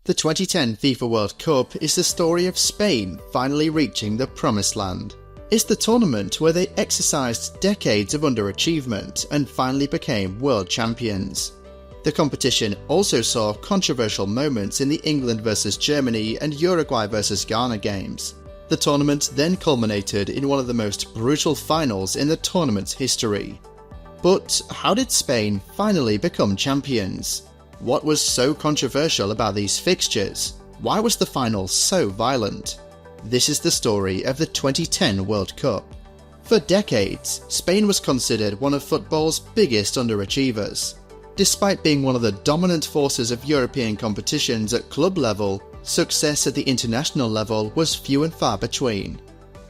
The 2010 FIFA World Cup is the story of Spain finally reaching the promised land. It's the tournament where they exercised decades of underachievement and finally became world champions. The competition also saw controversial moments in the England vs Germany and Uruguay vs Ghana games. The tournament then culminated in one of the most brutal finals in the tournament's history. But how did Spain finally become champions? What was so controversial about these fixtures? Why was the final so violent? This is the story of the 2010 World Cup. For decades, Spain was considered one of football's biggest underachievers. Despite being one of the dominant forces of European competitions at club level, success at the international level was few and far between.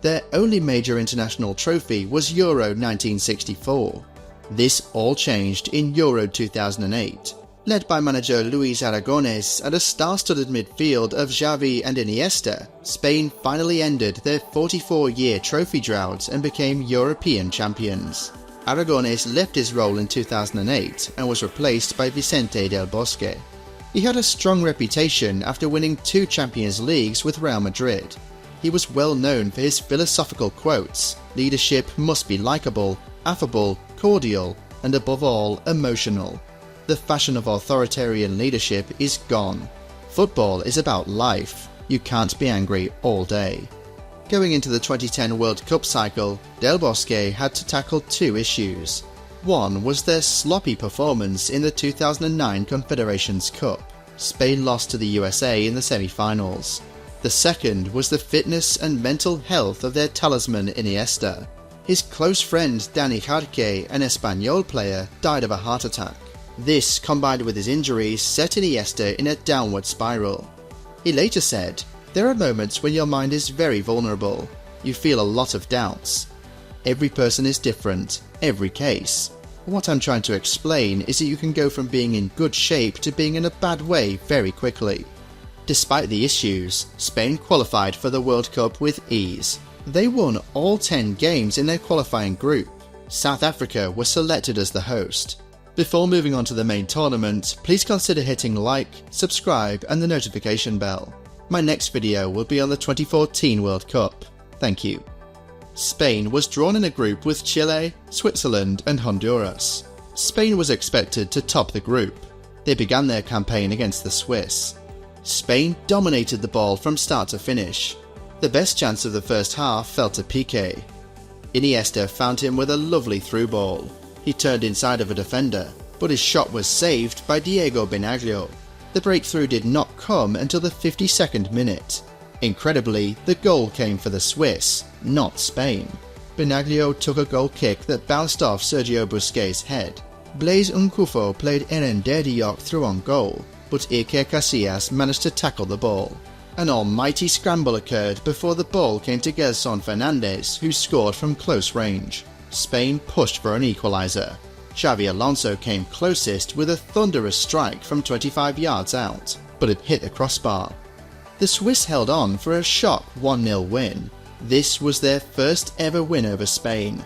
Their only major international trophy was Euro 1964. This all changed in Euro 2008. Led by manager Luis Aragonés and a star-studded midfield of Xavi and Iniesta, Spain finally ended their 44-year trophy drought and became European champions. Aragonés left his role in 2008 and was replaced by Vicente del Bosque. He had a strong reputation after winning 2 Champions Leagues with Real Madrid. He was well known for his philosophical quotes: "Leadership must be likeable, affable, cordial, and above all, emotional." The fashion of authoritarian leadership is gone. Football is about life. You can't be angry all day. Going into the 2010 World Cup cycle, Del Bosque had to tackle 2 issues. One was their sloppy performance in the 2009 Confederations Cup. Spain lost to the USA in the semi-finals. The second was the fitness and mental health of their talisman Iniesta. His close friend Dani Jarque, an Espanyol player, died of a heart attack. This, combined with his injuries, set Iniesta in a downward spiral. He later said, "There are moments when your mind is very vulnerable. You feel a lot of doubts. Every person is different, every case. What I'm trying to explain is that you can go from being in good shape to being in a bad way very quickly." Despite the issues, Spain qualified for the World Cup with ease. They won all 10 games in their qualifying group. South Africa was selected as the host. Before moving on to the main tournament, please consider hitting like, subscribe and the notification bell. My next video will be on the 2014 World Cup. Thank you. Spain was drawn in a group with Chile, Switzerland and Honduras. Spain was expected to top the group. They began their campaign against the Swiss. Spain dominated the ball from start to finish. The best chance of the first half fell to Piqué. Iniesta found him with a lovely through ball. He turned inside of a defender, but his shot was saved by Diego Benaglio. The breakthrough did not come until the 52nd minute. Incredibly, the goal came for the Swiss, not Spain. Benaglio took a goal kick that bounced off Sergio Busquets' head. Blaise Nkufo played Eren Derdiyok through on goal, but Iker Casillas managed to tackle the ball. An almighty scramble occurred before the ball came to Gelson Fernandez, who scored from close range. Spain pushed for an equaliser. Xavi Alonso came closest with a thunderous strike from 25 yards out, but it hit the crossbar. The Swiss held on for a shock 1-0 win. This was their first ever win over Spain.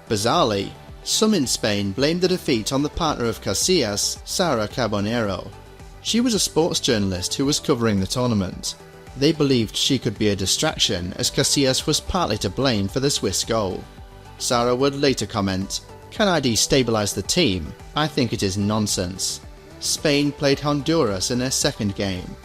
Bizarrely, some in Spain blamed the defeat on the partner of Casillas, Sara Carbonero. She was a sports journalist who was covering the tournament. They believed she could be a distraction as Casillas was partly to blame for the Swiss goal. Sara would later comment, "Can I destabilise the team? I think it is nonsense." Spain played Honduras in their second game.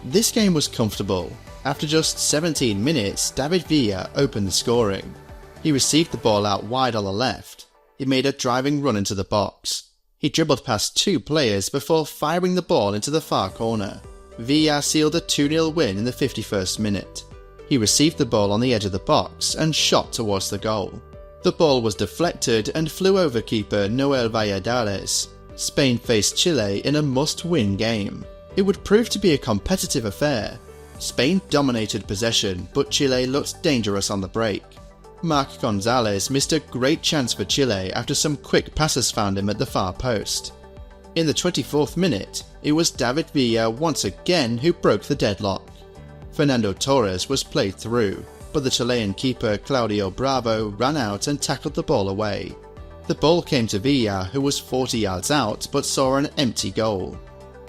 This game was comfortable. After just 17 minutes, David Villa opened the scoring. He received the ball out wide on the left. He made a driving run into the box. He dribbled past 2 players before firing the ball into the far corner. Villa sealed a 2-0 win in the 51st minute. He received the ball on the edge of the box and shot towards the goal. The ball was deflected and flew over keeper Noel Valladares. Spain faced Chile in a must-win game. It would prove to be a competitive affair. Spain dominated possession, but Chile looked dangerous on the break. Marc Gonzalez missed a great chance for Chile after some quick passes found him at the far post. In the 24th minute, it was David Villa once again who broke the deadlock. Fernando Torres was played through, but the Chilean keeper Claudio Bravo ran out and tackled the ball away. The ball came to Villa, who was 40 yards out but saw an empty goal.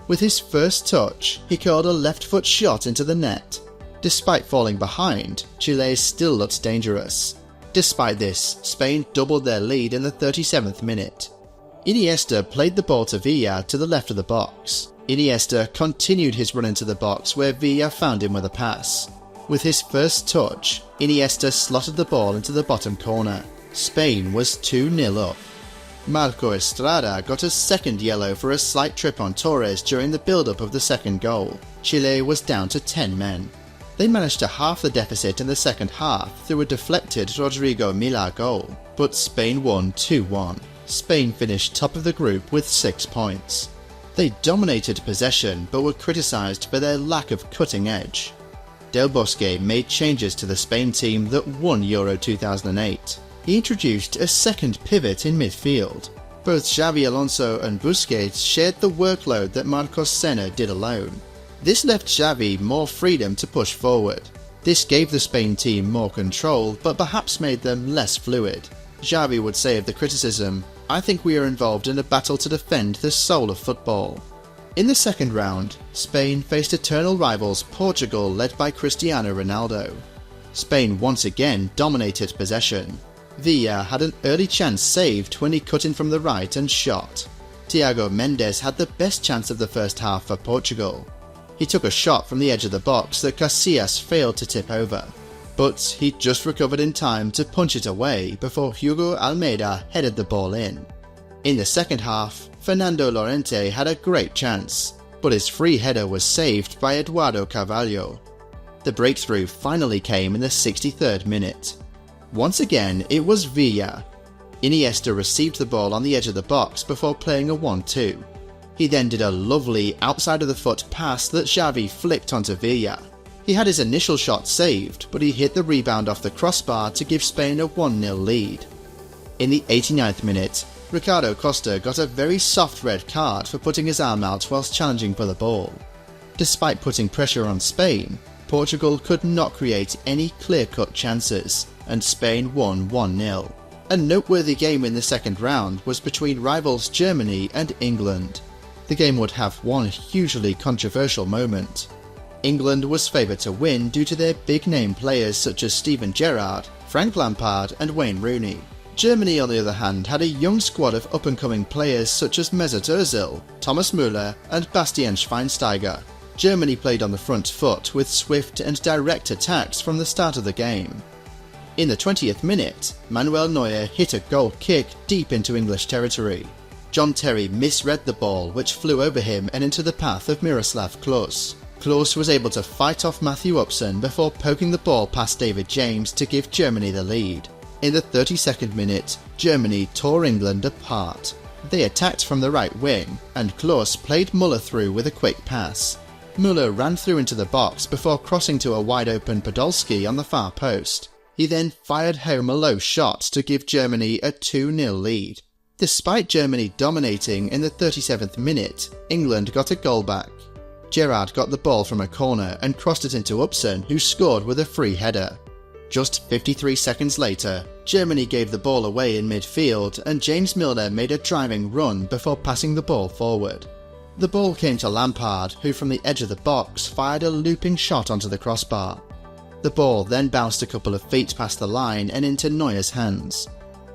With his first touch, he curled a left foot shot into the net. Despite falling behind, Chile still looked dangerous. Despite this, Spain doubled their lead in the 37th minute. Iniesta played the ball to Villa to the left of the box. Iniesta continued his run into the box where Villa found him with a pass. With his first touch, Iniesta slotted the ball into the bottom corner. Spain was 2-0 up. Marco Estrada got a second yellow for a slight trip on Torres during the build-up of the second goal. Chile was down to 10 men. They managed to halve the deficit in the second half through a deflected Rodrigo Milá goal, but Spain won 2-1. Spain finished top of the group with 6 points. They dominated possession but were criticised for their lack of cutting edge. Del Bosque made changes to the Spain team that won Euro 2008. He introduced a second pivot in midfield. Both Xavi Alonso and Busquets shared the workload that Marcos Senna did alone. This left Xavi more freedom to push forward. This gave the Spain team more control, but perhaps made them less fluid. Xavi would say of the criticism, "I think we are involved in a battle to defend the soul of football." In the second round, Spain faced eternal rivals Portugal led by Cristiano Ronaldo. Spain once again dominated possession. Villa had an early chance saved when he cut in from the right and shot. Thiago Mendes had the best chance of the first half for Portugal. He took a shot from the edge of the box that Casillas failed to tip over, but he just recovered in time to punch it away before Hugo Almeida headed the ball in. In the second half, Fernando Llorente had a great chance, but his free header was saved by Eduardo Carvalho. The breakthrough finally came in the 63rd minute. Once again, it was Villa. Iniesta received the ball on the edge of the box before playing a 1-2. He then did a lovely outside of the foot pass that Xavi flicked onto Villa. He had his initial shot saved, but he hit the rebound off the crossbar to give Spain a 1-0 lead. In the 89th minute, Ricardo Costa got a very soft red card for putting his arm out whilst challenging for the ball. Despite putting pressure on Spain, Portugal could not create any clear-cut chances, and Spain won 1-0. A noteworthy game in the second round was between rivals Germany and England. The game would have one hugely controversial moment. England was favoured to win due to their big-name players such as Steven Gerrard, Frank Lampard and Wayne Rooney. Germany, on the other hand, had a young squad of up-and-coming players such as Mesut Ozil, Thomas Müller and Bastian Schweinsteiger. Germany played on the front foot with swift and direct attacks from the start of the game. In the 20th minute, Manuel Neuer hit a goal kick deep into English territory. John Terry misread the ball, which flew over him and into the path of Miroslav Klose. Klose was able to fight off Matthew Upson before poking the ball past David James to give Germany the lead. In the 32nd minute, Germany tore England apart. They attacked from the right wing, and Klose played Müller through with a quick pass. Müller ran through into the box before crossing to a wide-open Podolski on the far post. He then fired home a low shot to give Germany a 2-0 lead. Despite Germany dominating in the 37th minute, England got a goal back. Gerrard got the ball from a corner and crossed it into Upson, who scored with a free header. Just 53 seconds later, Germany gave the ball away in midfield and James Milner made a driving run before passing the ball forward. The ball came to Lampard, who from the edge of the box fired a looping shot onto the crossbar. The ball then bounced a couple of feet past the line and into Neuer's hands.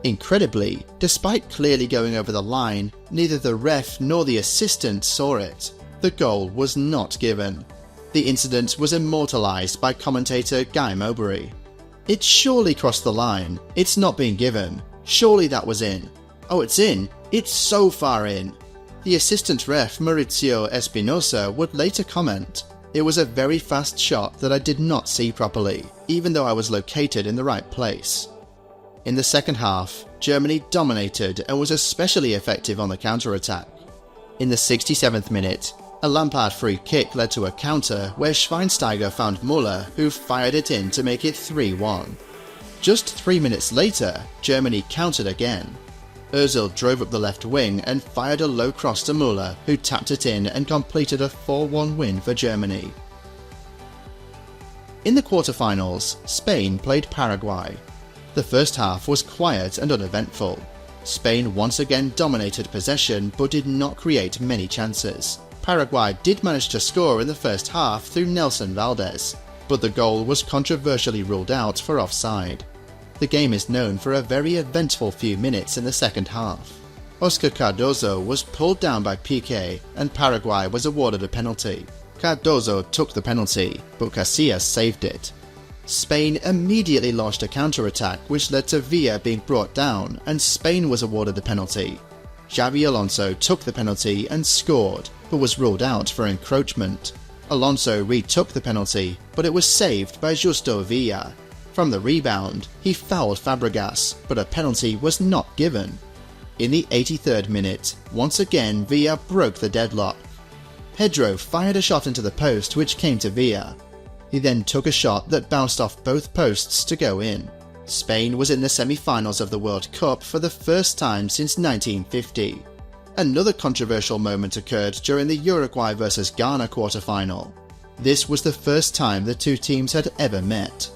Incredibly, despite clearly going over the line, neither the ref nor the assistant saw it. The goal was not given. The incident was immortalised by commentator Guy Mowbray. "It surely crossed the line. It's not been given. Surely that was in. Oh, it's in. It's so far in." The assistant ref Maurizio Espinosa would later comment, "It was a very fast shot that I did not see properly, even though I was located in the right place." In the second half, Germany dominated and was especially effective on the counter-attack. In the 67th minute, a Lampard free kick led to a counter where Schweinsteiger found Müller, who fired it in to make it 3-1. Just 3 minutes later, Germany countered again. Ozil drove up the left wing and fired a low cross to Müller, who tapped it in and completed a 4-1 win for Germany. In the quarter-finals, Spain played Paraguay. The first half was quiet and uneventful. Spain once again dominated possession but did not create many chances. Paraguay did manage to score in the first half through Nelson Valdez, but the goal was controversially ruled out for offside. The game is known for a very eventful few minutes in the second half. Oscar Cardozo was pulled down by Piqué and Paraguay was awarded a penalty. Cardozo took the penalty, but Casillas saved it. Spain immediately launched a counter-attack which led to Villa being brought down and Spain was awarded the penalty. Xavi Alonso took the penalty and scored, but was ruled out for encroachment. Alonso retook the penalty, but it was saved by Justo Villa. From the rebound, he fouled Fabregas, but a penalty was not given. In the 83rd minute, once again Villa broke the deadlock. Pedro fired a shot into the post which came to Villa. He then took a shot that bounced off both posts to go in. Spain was in the semi-finals of the World Cup for the first time since 1950. Another controversial moment occurred during the Uruguay vs Ghana quarter-final. This was the first time the two teams had ever met.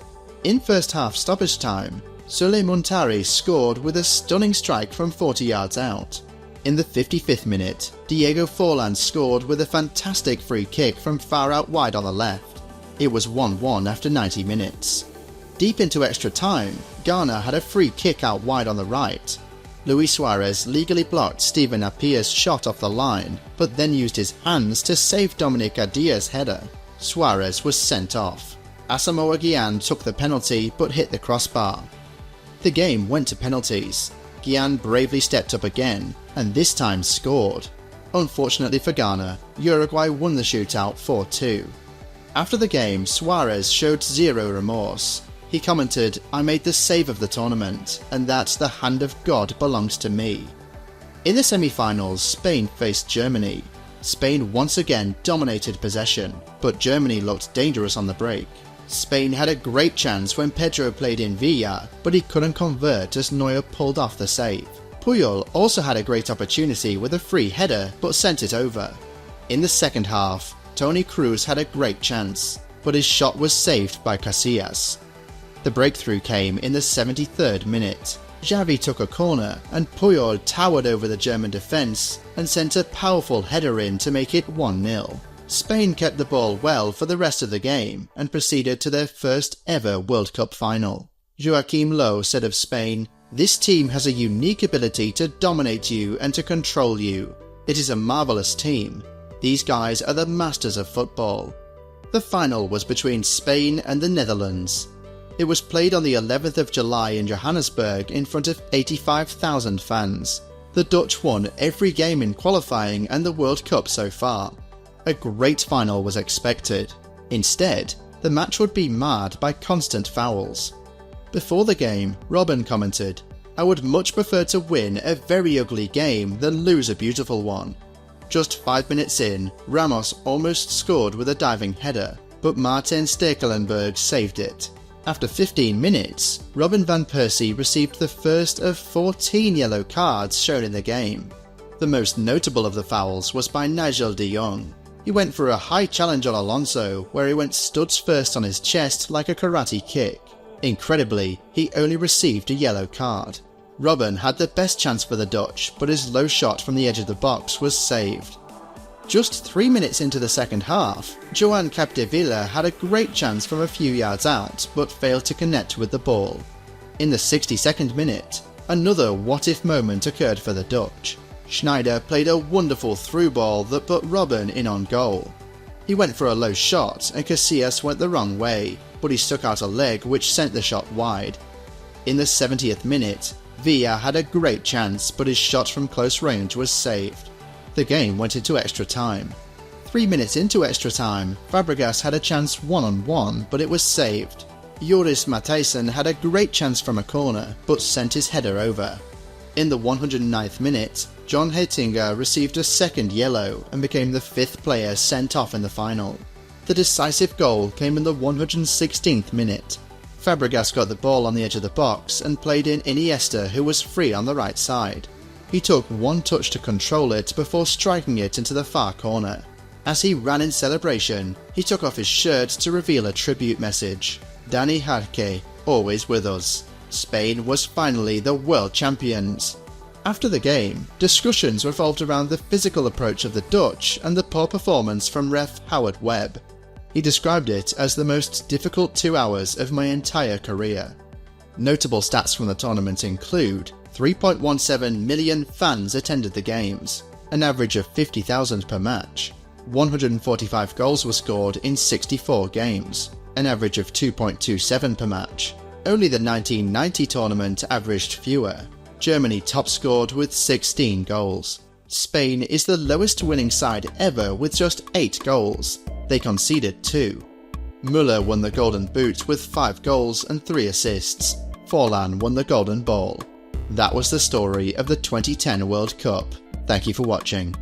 In first half stoppage time, Sule Muntari scored with a stunning strike from 40 yards out. In the 55th minute, Diego Forlan scored with a fantastic free kick from far out wide on the left. It was 1-1 after 90 minutes. Deep into extra time, Ghana had a free kick out wide on the right. Luis Suarez legally blocked Steven Apia's shot off the line, but then used his hands to save Dominic Adia's header. Suarez was sent off. Asamoah Gyan took the penalty but hit the crossbar. The game went to penalties. Gyan bravely stepped up again, and this time scored. Unfortunately for Ghana, Uruguay won the shootout 4-2. After the game, Suarez showed zero remorse. He commented, "I made the save of the tournament, and that the hand of God belongs to me." In the semi-finals, Spain faced Germany. Spain once again dominated possession, but Germany looked dangerous on the break. Spain had a great chance when Pedro played in Villa, but he couldn't convert as Neuer pulled off the save. Puyol also had a great opportunity with a free header, but sent it over. In the second half, Toni Kroos had a great chance, but his shot was saved by Casillas. The breakthrough came in the 73rd minute. Xavi took a corner and Puyol towered over the German defence and sent a powerful header in to make it 1-0. Spain kept the ball well for the rest of the game and proceeded to their first ever World Cup final. Joachim Low said of Spain, "This team has a unique ability to dominate you and to control you. It is a marvellous team. These guys are the masters of football." The final was between Spain and the Netherlands. It was played on the 11th of July in Johannesburg in front of 85,000 fans. The Dutch won every game in qualifying and the World Cup so far. A great final was expected. Instead, the match would be marred by constant fouls. Before the game, Robben commented, "I would much prefer to win a very ugly game than lose a beautiful one." Just 5 minutes in, Ramos almost scored with a diving header, but Martin Stekelenburg saved it. After 15 minutes, Robin van Persie received the first of 14 yellow cards shown in the game. The most notable of the fouls was by Nigel de Jong. He went for a high challenge on Alonso, where he went studs first on his chest like a karate kick. Incredibly, he only received a yellow card. Robben had the best chance for the Dutch, but his low shot from the edge of the box was saved. Just 3 minutes into the second half, Joan Capdevila had a great chance from a few yards out, but failed to connect with the ball. In the 62nd minute, another what-if moment occurred for the Dutch. Schneider played a wonderful through ball that put Robben in on goal. He went for a low shot and Casillas went the wrong way, but he stuck out a leg which sent the shot wide. In the 70th minute, Villa had a great chance, but his shot from close range was saved. The game went into extra time. 3 minutes into extra time, Fabregas had a chance one-on-one, but it was saved. Joris Matthijssen had a great chance from a corner, but sent his header over. In the 109th minute, John Heitinga received a second yellow and became the 5th player sent off in the final. The decisive goal came in the 116th minute. Fabregas got the ball on the edge of the box and played in Iniesta, who was free on the right side. He took one touch to control it before striking it into the far corner. As he ran in celebration, he took off his shirt to reveal a tribute message. Dani Jarque, always with us. Spain was finally the world champions. After the game, discussions revolved around the physical approach of the Dutch and the poor performance from ref Howard Webb. He described it as the most difficult 2 hours of my entire career. Notable stats from the tournament include 3.17 million fans attended the games, an average of 50,000 per match. 145 goals were scored in 64 games, an average of 2.27 per match. Only the 1990 tournament averaged fewer. Germany top scored with 16 goals. Spain is the lowest winning side ever with just 8 goals. They conceded 2. Müller won the Golden Boot with 5 goals and 3 assists. Forlan won the Golden Ball. That was the story of the 2010 World Cup. Thank you for watching.